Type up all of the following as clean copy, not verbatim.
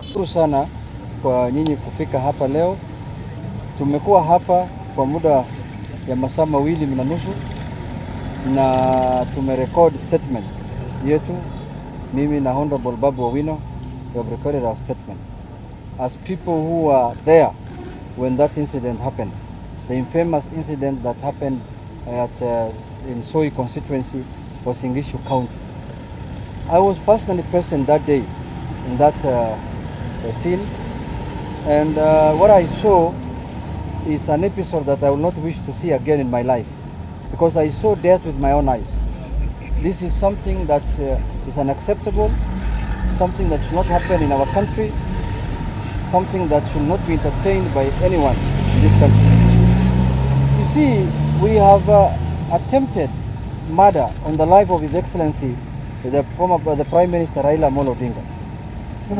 Shukuru sana kwa nyinyi kufika hapa leo. Tumekuwa hapa kwa muda ya masaa 2.5 na tumerecord statement yetu. Mimi na Honorable Babu Owino, we have recorded our statement as people who were there when that incident happened, the infamous incident that happened in Soi constituency was in Gishu County. I was personally present that day in that scene, and what I saw is an episode that I will not wish to see again in my life, because I saw death with my own eyes. This is something that is unacceptable, something that should not happen in our country, something that should not be entertained by anyone in this country. You see, we have attempted murder on the life of His Excellency, the Prime Minister Raila Amolo Odinga.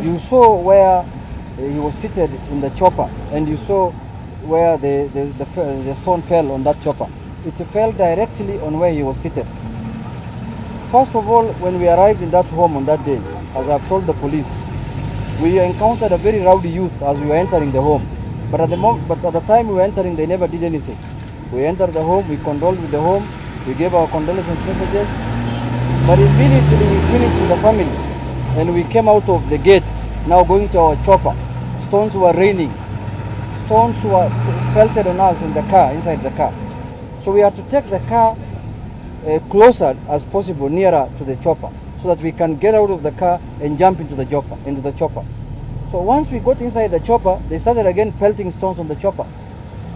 You saw where he was seated in the chopper, and you saw where the stone fell on that chopper. It fell directly on where he was seated. First of all, when we arrived in that home on that day, as I've told the police, we encountered a very rowdy youth as we were entering the home. But at the time we were entering, they never did anything. We entered the home, we condoled with the home, we gave our condolence messages, but immediately we finished with the family, and we came out of the gate, now going to our chopper. Stones were raining. Stones were pelted on us in the car, inside the car. So we had to take the car closer as possible, nearer to the chopper, so that we can get out of the car and jump into the chopper. So once we got inside the chopper, they started again pelting stones on the chopper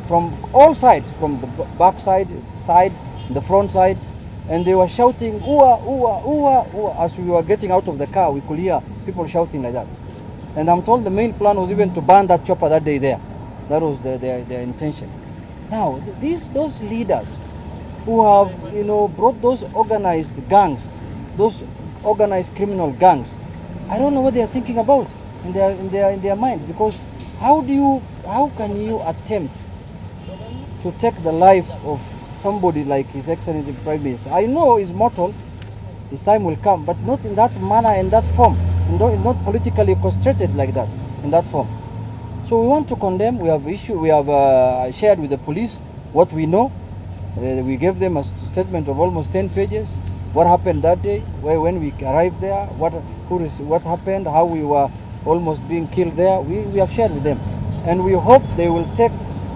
from all sides, from the back side, sides, the front side, and they were shouting, "Ooh, ooh, ooh, ooh." As we were getting out of the car, we could hear people shouting like that. And I'm told the main plan was even to burn that chopper that day there. That was their intention. Now, those leaders who have, brought those organized gangs, those organized criminal gangs, I don't know what they are thinking about in their minds, because how can you attempt to take the life of somebody like His Excellency Prime Minister? I know he's mortal, his time will come, but not in that manner and that form, not politically orchestrated like that, in that form. So we want to condemn. We have shared with the police what we know. We gave them a statement of almost 10 pages. What happened that day, when we arrived there, what happened, how we were almost being killed there. We have shared with them, and we hope they will take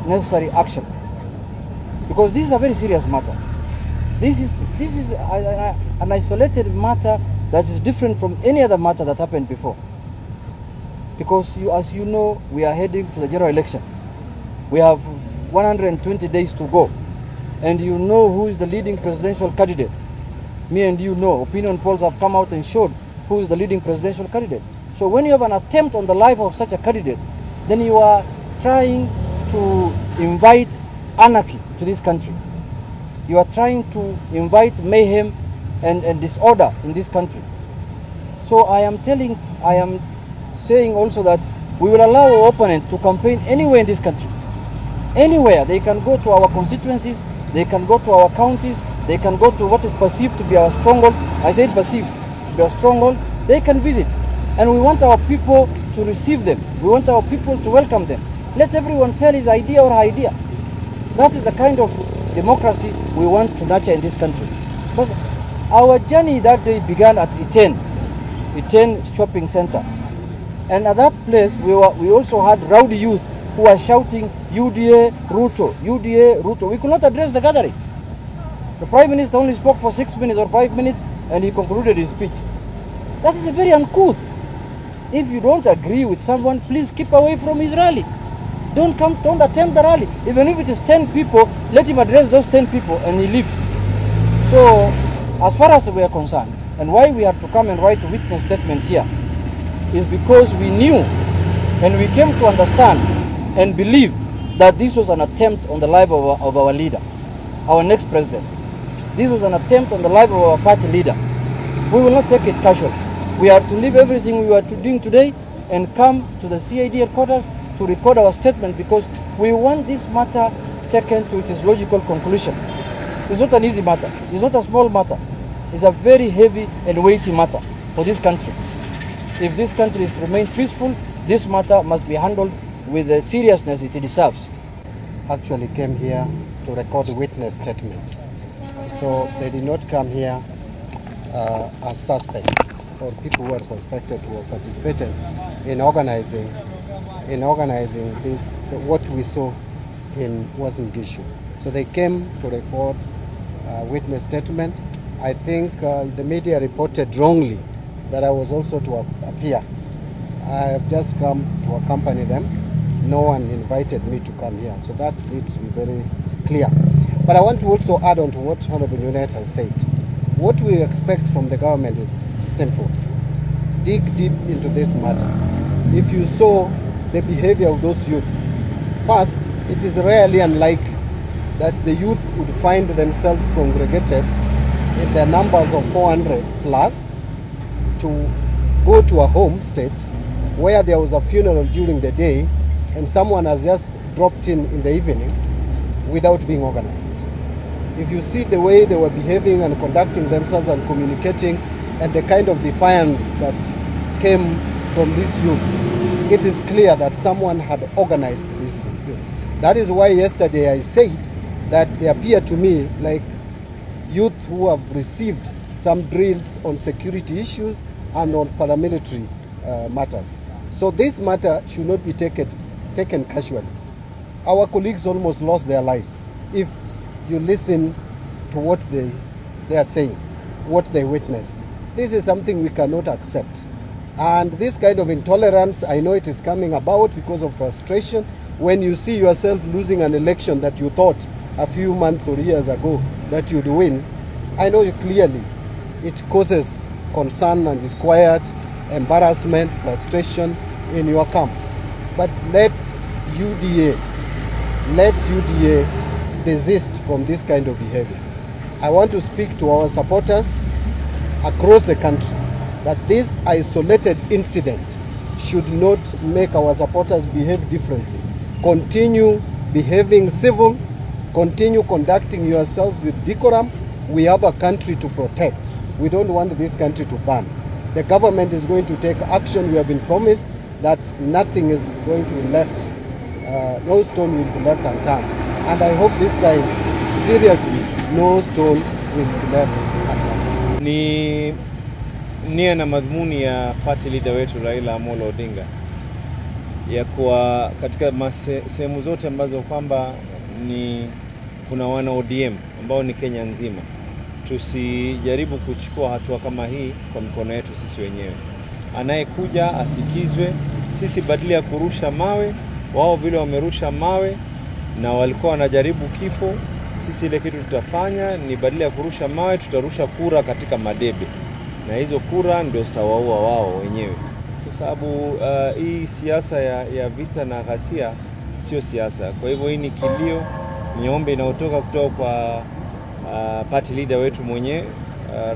necessary action, because this is a very serious matter. This is an isolated matter that is different from any other matter that happened before. Because as you know, we are heading to the general election. We have 120 days to go, and you know who is the leading presidential candidate. Me and you know, opinion polls have come out and showed who is the leading presidential candidate. So when you have an attempt on the life of such a candidate, then you are trying to invite anarchy to this country. You are trying to invite mayhem and disorder in this country. So I am saying also that we will allow our opponents to campaign anywhere in this country. Anywhere. They can go to our constituencies, they can go to our counties, they can go to what is perceived to be our stronghold. I said perceived to be our stronghold. They can visit. And we want our people to receive them. We want our people to welcome them. Let everyone sell his idea or her idea. That is the kind of democracy we want to nurture in this country. But our journey that day began at Iten shopping center. And at that place, we also had rowdy youth who were shouting, "UDA, Ruto, UDA, Ruto." We could not address the gathering. The Prime Minister only spoke for 6 minutes or 5 minutes, and he concluded his speech. That is a very uncouth. If you don't agree with someone, please keep away from his rally. Don't attend the rally. Even if it is 10 people, let him address those 10 people and he leaves. So, as far as we are concerned, and why we have to come and write witness statements here, is because we knew and we came to understand and believe that this was an attempt on the life of our leader, our next president. This was an attempt on the life of our party leader. We will not take it casual. We have to leave everything we were doing today and come to the CID headquarters to record our statement, because we want this matter taken to its logical conclusion. It's not an easy matter. It's not a small matter. is a very heavy and weighty matter for this country. If this country is to remain peaceful, this matter must be handled with the seriousness it deserves. Actually came here to record witness statements. So they did not come here as suspects or people who are suspected to have participated in organizing this, what we saw in Uasin Gishu. So they came to record witness statement. I think the media reported wrongly that I was also to appear. I have just come to accompany them. No one invited me to come here, so that needs to be very clear. But I want to also add on to what Honorable Junet has said. What we expect from the government is simple. Dig deep into this matter. If you saw the behavior of those youths, first, it is rarely unlikely that the youth would find themselves congregated in the numbers of 400 plus to go to a homestead where there was a funeral during the day and someone has just dropped in the evening without being organized. If you see the way they were behaving and conducting themselves and communicating and the kind of defiance that came from this youth, it is clear that someone had organized these youth. That is why yesterday I said that they appear to me like youth who have received some drills on security issues and on paramilitary matters. So this matter should not be taken casually. Our colleagues almost lost their lives. If you listen to what they are saying, what they witnessed, this is something we cannot accept. And this kind of intolerance, I know it is coming about because of frustration. When you see yourself losing an election that you thought a few months or years ago that you'd win, I know you clearly it causes concern and disquiet, embarrassment, frustration in your camp. But let UDA desist from this kind of behavior. I want to speak to our supporters across the country that this isolated incident should not make our supporters behave differently. Continue behaving civil, continue conducting yourselves with decorum. We have a country to protect. We don't want this country to burn. The government is going to take action. We have been promised that nothing is going to be left, no stone will be left unturned. And I hope this time, seriously, no stone will be left unturned. Ni nia na madhumuni ya party leader wetu Raila Amolo Odinga ya kuwa katika sehemu zote ambazo kwamba ni kuna wana ODM ambao ni Kenya nzima, tusijaribu kuchukua hatua kama hii kwa mikono yetu sisi wenyewe. Anayekuja asikizwe. Sisi badala ya kurusha mawe, wao vile wamerusha mawe na walikuwa wanajaribu kifo, sisi ile kitu tutafanya ni badala ya kurusha mawe tutarusha kura katika madebe, na hizo kura ndio zitawaua wao wenyewe. Kwa sababu hii siasa ya vita na ghasia sio siasa. Kwa hivyo hii ni kilio, niombe inayotoka kutoka kwa party leader wetu mwenyewe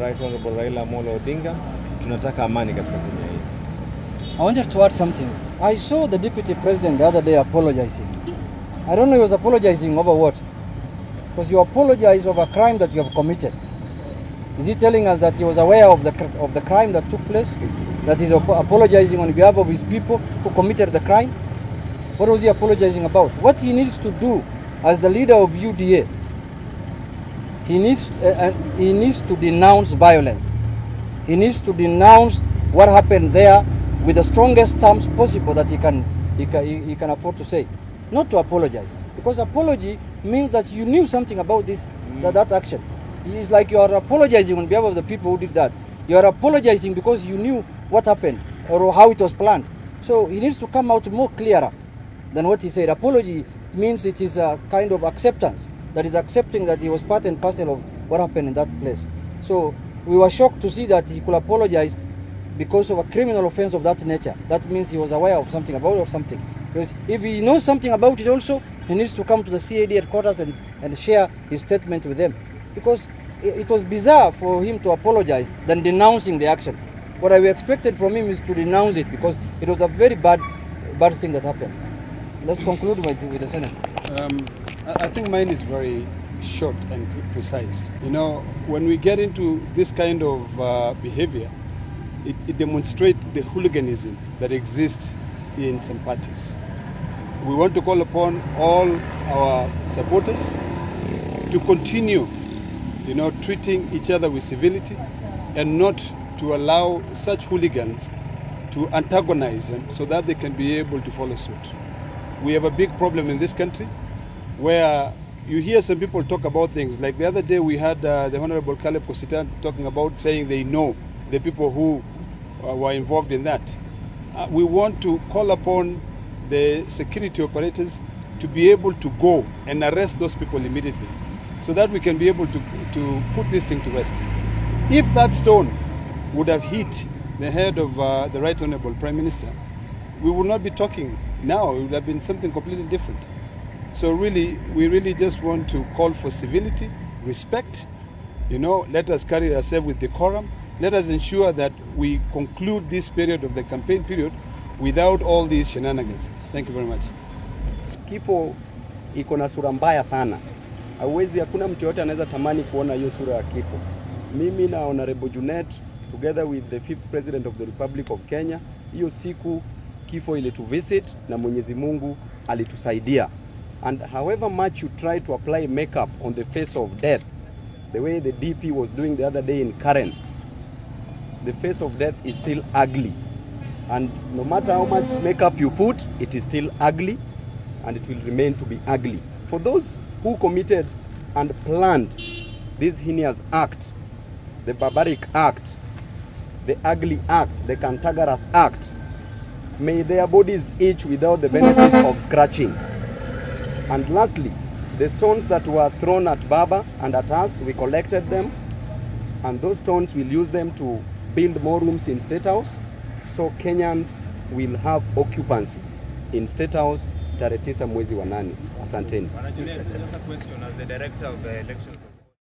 Right Honorable Raila Amolo Odinga. Tunataka amani katika Kenya hii. I wanted to add something. I saw the deputy president the other day apologizing. I don't know he was apologizing over what. Because you apologize over a crime that you have committed. Is he telling us that he was aware of the crime that took place? That he's apologizing on behalf of his people who committed the crime? What was he apologizing about? What he needs to do as the leader of UDA, he needs to denounce violence. He needs to denounce what happened there with the strongest terms possible that he can afford to say. Not to apologize, because apology means that you knew something about that action. It's like you are apologizing on behalf of the people who did that. You are apologizing because you knew what happened or how it was planned. So he needs to come out more clearer than what he said. Apology means it is a kind of acceptance, that is accepting that he was part and parcel of what happened in that place. So we were shocked to see that he could apologize because of a criminal offense of that nature. That means he was aware of something about it or something. Because if he knows something about it also, he needs to come to the CAD headquarters and share his statement with them. Because it was bizarre for him to apologize than denouncing the action. What I expected from him is to denounce it, because it was a very bad thing that happened. Let's conclude with the Senate. I think mine is very short and precise. You know, when we get into this kind of behavior, it demonstrates the hooliganism that exists in some parties. We want to call upon all our supporters to continue, you know, treating each other with civility and not to allow such hooligans to antagonize them so that they can be able to follow suit. We have a big problem in this country where you hear some people talk about things. Like the other day we had the Honorable Caleb Kositan talking about saying they know the people who were involved in that. We want to call upon the security operators to be able to go and arrest those people immediately so that we can be able to put this thing to rest. If that stone would have hit the head of the Right Honorable Prime Minister, we would not be talking now. It would have been something completely different. So really, we really just want to call for civility, respect. You know, let us carry ourselves with decorum. Let us ensure that we conclude this period of the campaign period without all these shenanigans. Thank you very much. Kifo iko na sura mbaya sana. Hakuna mtu yote anaweza tamani kuona hiyo sura ya kifo. Mimi na Honorable Junet, together with the 5th President of the Republic of Kenya, hiyo siku kifo ile to visit na Mwenyezi Mungu alitusaidia. And however much you try to apply makeup on the face of death, the way the DP was doing the other day in Karen, the face of death is still ugly. And no matter how much makeup you put, it is still ugly, and it will remain to be ugly. For those who committed and planned this heinous act, the barbaric act, the ugly act, the cantankerous act, may their bodies itch without the benefit of scratching. And lastly, the stones that were thrown at Baba and at us, we collected them, and those stones, we'll use them to build more rooms in State House, so Kenyans will have occupancy in State House tarehe 9 mwezi wa 8. Asanteni. Just a question as the director of the elections.